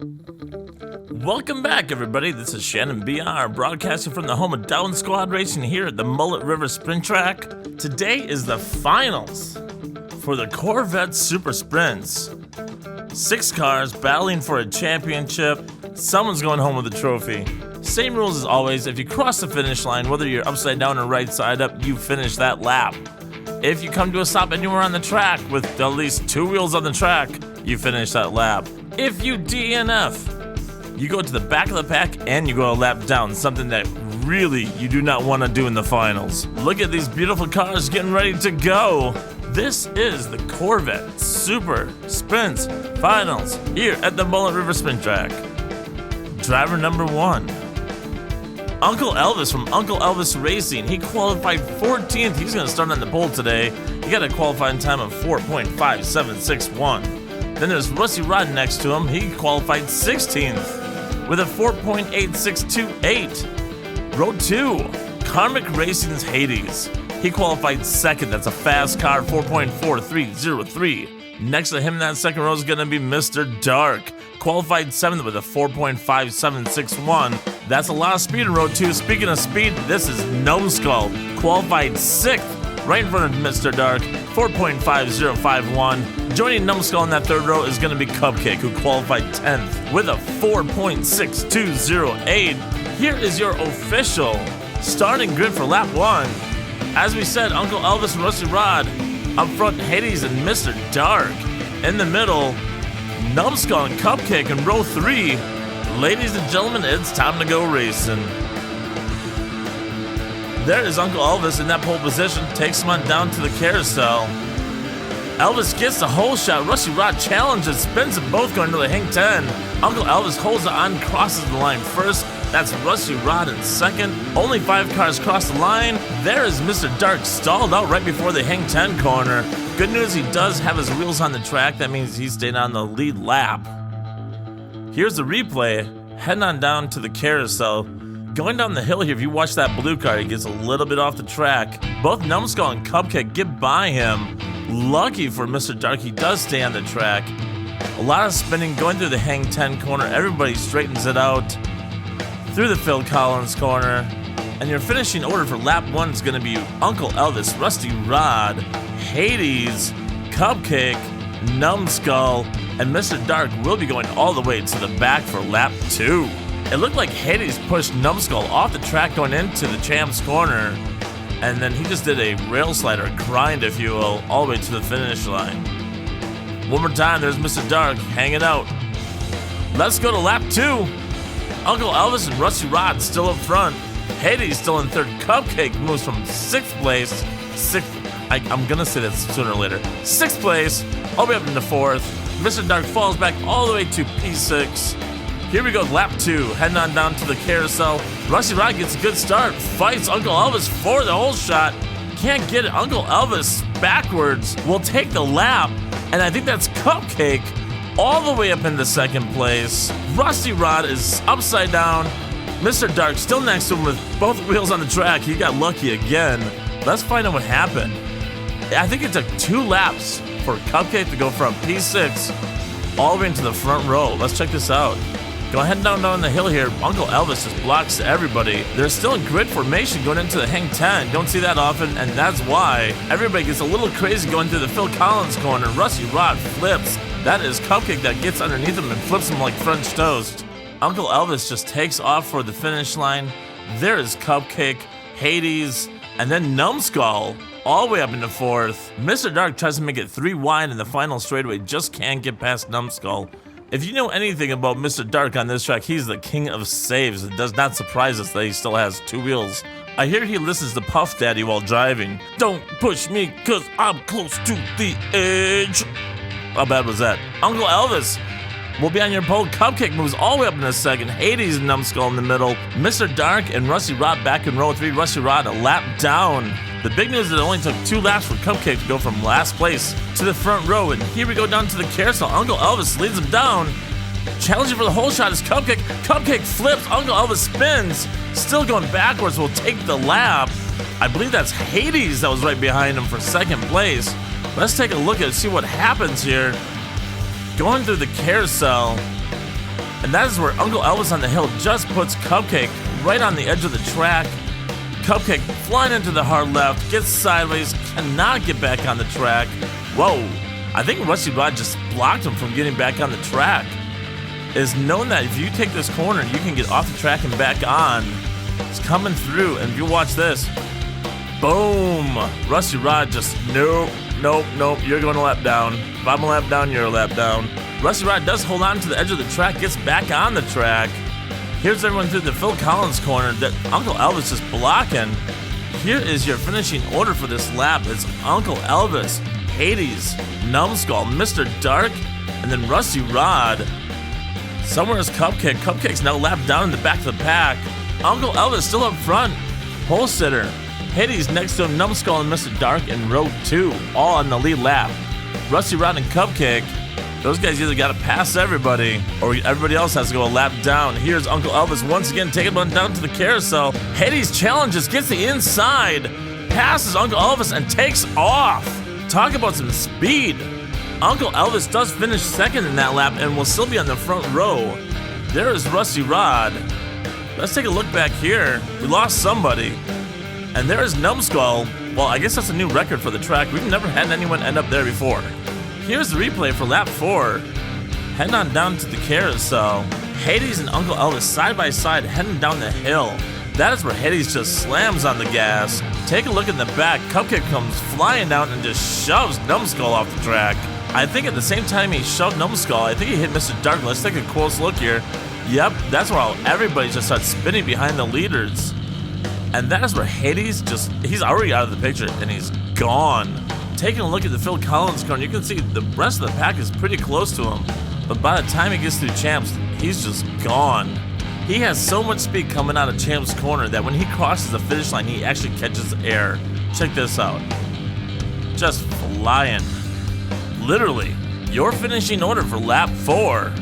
Welcome back, everybody. This is Shannon BR, broadcasting from the home of Down Squad Racing here at the Mullet River Sprint Track. Today is the finals for the Corvette Super Sprints. 6 cars battling for a championship. Someone's going home with a trophy. Same rules as always. If you cross the finish line, whether you're upside down or right side up, you finish that lap. If you come to a stop anywhere on the track with at least 2 wheels on the track, you finish that lap. If you DNF, you go to the back of the pack and you go a lap down, something that really you do not want to do in the finals. Look at these beautiful cars getting ready to go. This is the Corvette Super Sprints Finals here at the Mullet River Sprint Track. Driver number 1, Uncle Elvis from Uncle Elvis Racing. He qualified 14th. He's going to start on the pole today. He got a qualifying time of 4.5761. Then there's Rusty Rod next to him. He qualified 16th with a 4.8628. Row 2, Karmic Racing's Hades. He qualified 2nd. That's a fast car, 4.4303. Next to him in that second row is going to be Mr. Dark. Qualified 7th with a 4.5761. That's a lot of speed in row 2. Speaking of speed, this is Numbskull. Qualified 6th. Right in front of Mr. Dark, 4.5051. Joining Numbskull in that third row is going to be Cupcake, who qualified 10th with a 4.6208. Here is your official starting grid for lap 1. As we said, Uncle Elvis and Rusty Rod. Up front, Hades and Mr. Dark. In the middle, Numbskull and Cupcake in row 3. Ladies and gentlemen, it's time to go racing. There is Uncle Elvis in that pole position, takes him on down to the carousel. Elvis gets the hole shot. Rusty Rod challenges, spins them both going to the hang 10. Uncle Elvis holds it on, crosses the line first. That's Rusty Rod in second. Only 5 cars cross the line. There is Mr. Dark stalled out right before the hang 10 corner. Good news, he does have his wheels on the track. That means he stayed on the lead lap. Here's the replay, heading on down to the carousel. Going down the hill here, if you watch that blue car, he gets a little bit off the track. Both Numbskull and Cupcake get by him. Lucky for Mr. Dark, he does stay on the track. A lot of spinning going through the hang 10 corner. Everybody straightens it out through the Phil Collins corner. And your finishing order for lap 1 is going to be Uncle Elvis, Rusty Rod, Hades, Cupcake, Numbskull, and Mr. Dark will be going all the way to the back for lap 2. It looked like Hades pushed Numbskull off the track going into the champ's corner, and then he just did a rail slide, or a grind if you will, all the way to the finish line. One more time, there's Mr. Dark hanging out. Let's go to lap 2. Uncle Elvis and Rusty Rod still up front. Hades still in third. Cupcake moves from 6th place, I'm gonna say that sooner or later, 6th place, all the way up into 4th. Mr. Dark falls back all the way to P6. Here we go, lap 2, heading on down to the carousel. Rusty Rod gets a good start, fights Uncle Elvis for the hole shot. Can't get it. Uncle Elvis backwards will take the lap, and I think that's Cupcake all the way up into 2nd place. Rusty Rod is upside down. Mr. Dark still next to him with both wheels on the track. He got lucky again. Let's find out what happened. I think it took 2 laps for Cupcake to go from P6 all the way into the front row. Let's check this out. Go ahead down the hill here. Uncle Elvis just blocks everybody. They're still in grid formation going into the hang 10. Don't see that often, and that's why everybody gets a little crazy going through the Phil Collins corner. Rusty Rod flips. That is Cupcake that gets underneath him and flips him like French toast. Uncle Elvis just takes off for the finish line. There is Cupcake, Hades, and then Numbskull all the way up into 4th. Mr. Dark tries to make it 3 wide in the final straightaway, just can't get past Numbskull. If you know anything about Mr. Dark on this track, he's the king of saves. It does not surprise us that he still has 2 wheels. I hear he listens to Puff Daddy while driving. Don't push me, cause I'm close to the edge. How bad was that? Uncle Elvis will be on your pole. Cupcake moves all the way up in a second. Hades and Numbskull in the middle. Mr. Dark and Rusty Rod back in row 3. Rusty Rod a lap down. The big news is it only took 2 laps for Cupcake to go from last place to the front row. And here we go down to the carousel. Uncle Elvis leads him down. Challenging for the whole shot is Cupcake. Cupcake flips. Uncle Elvis spins. Still going backwards. Will take the lap. I believe that's Hades that was right behind him for 2nd place. Let's take a look and see what happens here. Going through the carousel, And that is where Uncle Elvis on the hill just puts Cupcake right on the edge of the track. Cupcake flying into the hard left, gets sideways, cannot get back on the track. Whoa, I think Rusty Rod just blocked him from getting back on the track. It is known that if you take this corner, you can get off the track and back on. It's coming through, and if you watch this, boom! Rusty Rod just, nope, you're going a lap down. If I'm a lap down, you're a lap down. Rusty Rod does hold on to the edge of the track, gets back on the track. Here's everyone through the Phil Collins corner that Uncle Elvis is blocking. Here is your finishing order for this lap. It's Uncle Elvis, Hades, Numbskull, Mr. Dark, and then Rusty Rod. Somewhere is Cupcake. Cupcake's now lapped down in the back of the pack. Uncle Elvis still up front. Pole sitter. Hades next to him, Numbskull and Mr. Dark in row 2, all on the lead lap. Rusty Rod and Cupcake, those guys either gotta pass everybody or everybody else has to go a lap down. Here's Uncle Elvis once again taking one down to the carousel. Hades challenges, gets the inside, passes Uncle Elvis and takes off. Talk about some speed. Uncle Elvis does finish second in that lap and will still be on the front row. There is Rusty Rod. Let's take a look back here. We lost somebody. And there is Numbskull. Well, I guess that's a new record for the track. We've never had anyone end up there before. Here's the replay for lap 4. Heading on down to the carousel. Hades and Uncle Elvis side by side heading down the hill. That is where Hades just slams on the gas. Take a look in the back. Cupcake comes flying down and just shoves Numbskull off the track. I think at the same time he shoved Numbskull, I think he hit Mr. Dark. Let's take a close look here. Yep, that's where everybody just starts spinning behind the leaders. And that is where Hades he's already out of the picture and he's gone. Taking a look at the Phil Collins corner, you can see the rest of the pack is pretty close to him. But by the time he gets through Champs, he's just gone. He has so much speed coming out of Champs corner that when he crosses the finish line, he actually catches air. Check this out. Just flying. Literally, your finishing order for lap 4.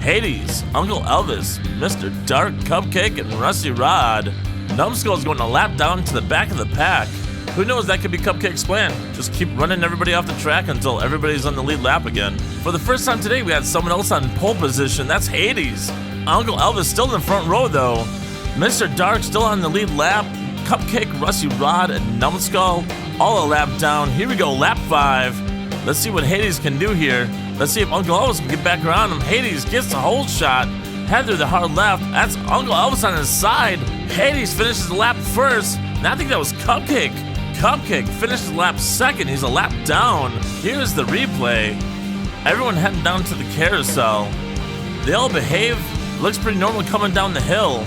Hades, Uncle Elvis, Mr. Dark, Cupcake, and Rusty Rod. Numbskull's going a lap down to the back of the pack. Who knows, that could be Cupcake's plan. Just keep running everybody off the track until everybody's on the lead lap again. For the first time today, we had someone else on pole position. That's Hades. Uncle Elvis still in the front row though. Mr. Dark still on the lead lap. Cupcake, Rusty Rod, and Numbskull all a lap down. Here we go, lap 5. Let's see what Hades can do here. Let's see if Uncle Elvis can get back around him. Hades gets the whole shot. Head through the hard left. That's Uncle Elvis on his side. Hades finishes the lap first. And I think that was Cupcake. Cupcake finishes the lap second. He's a lap down. Here's the replay. Everyone heading down to the carousel. They all behave. Looks pretty normal coming down the hill.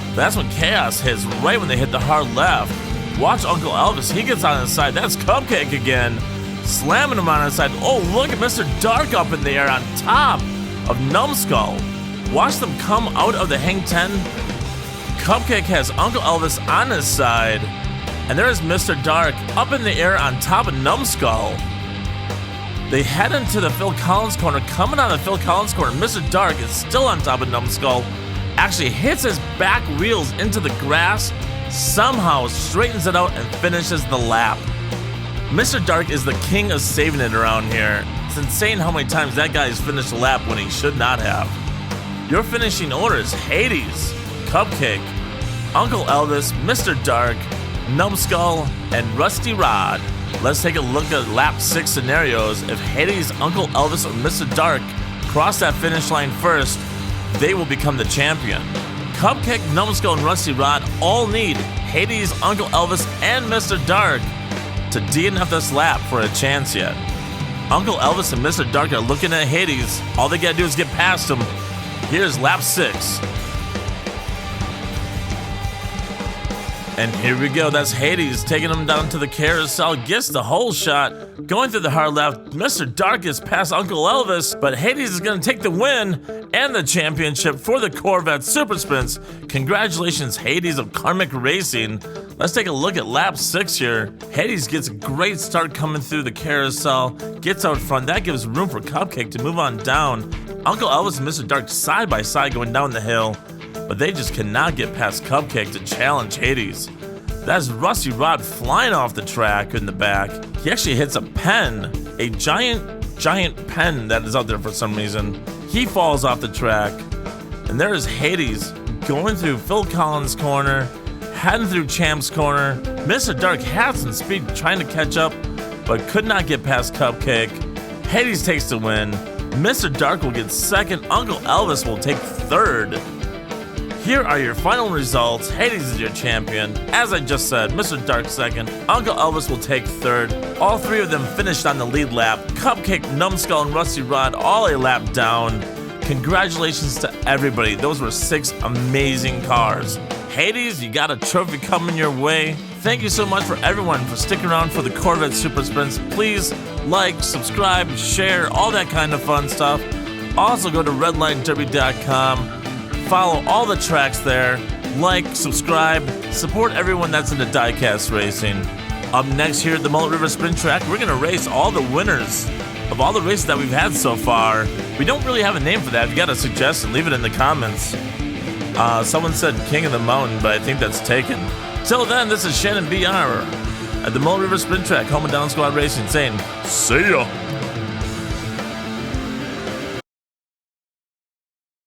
But that's when chaos hits, right when they hit the hard left. Watch Uncle Elvis. He gets on his side. That's Cupcake again. Slamming him on his side. Oh, look at Mr. Dark up in the air on top of Numbskull. Watch them come out of the hang 10. Cupcake has Uncle Elvis on his side. And there is Mr. Dark up in the air on top of Numbskull. They head into the Phil Collins corner. Coming out of the Phil Collins corner, Mr. Dark is still on top of Numbskull. Actually hits his back wheels into the grass. Somehow straightens it out and finishes the lap. Mr. Dark is the king of saving it around here. It's insane how many times that guy has finished a lap when he should not have. Your finishing order is Hades, Cupcake, Uncle Elvis, Mr. Dark, Numbskull, and Rusty Rod. Let's take a look at lap 6 scenarios. If Hades, Uncle Elvis, or Mr. Dark cross that finish line first, they will become the champion. Cupcake, Numbskull, and Rusty Rod all need Hades, Uncle Elvis, and Mr. Dark to DNF this lap for a chance yet. Uncle Elvis and Mr. Dark are looking at Hades. All they gotta do is get past him. Here's lap 6. And here we go, that's Hades taking him down to the carousel, gets the whole shot. Going through the hard left, Mr. Dark is past Uncle Elvis, but Hades is gonna take the win and the championship for the Corvette Super Sprints. Congratulations, Hades of Karmic Racing. Let's take a look at lap 6 here. Hades gets a great start coming through the carousel, gets out front. That gives room for Cupcake to move on down. Uncle Elvis and Mr. Dark side by side going down the hill, but they just cannot get past Cupcake to challenge Hades. That's Rusty Rod flying off the track in the back. He actually hits a pen, a giant pen that is out there for some reason. He falls off the track. And there is Hades going through Phil Collins' corner, heading through Champ's corner. Mr. Dark had some speed trying to catch up, but could not get past Cupcake. Hades takes the win. Mr. Dark will get second. Uncle Elvis will take third. Here are your final results. Hades is your champion. As I just said, Mr. Dark second. Uncle Elvis will take third. All three of them finished on the lead lap. Cupcake, Numbskull, and Rusty Rod all a lap down. Congratulations to everybody. Those were 6 amazing cars. Hades, you got a trophy coming your way. Thank you so much for everyone for sticking around for the Corvette Super Sprints. Please like, subscribe, share, all that kind of fun stuff. Also go to redlinederby.com. Follow all the tracks there. Like, subscribe, support everyone that's into diecast racing. Up next here at the Mullet River Sprint Track, we're going to race all the winners of all the races that we've had so far. We don't really have a name for that. If you got a suggestion, leave it in the comments. Someone said King of the Mountain, but I think that's taken. Till then, this is Shannon B.R. at the Mullet River Sprint Track, home of Down Squad Racing, saying, see ya!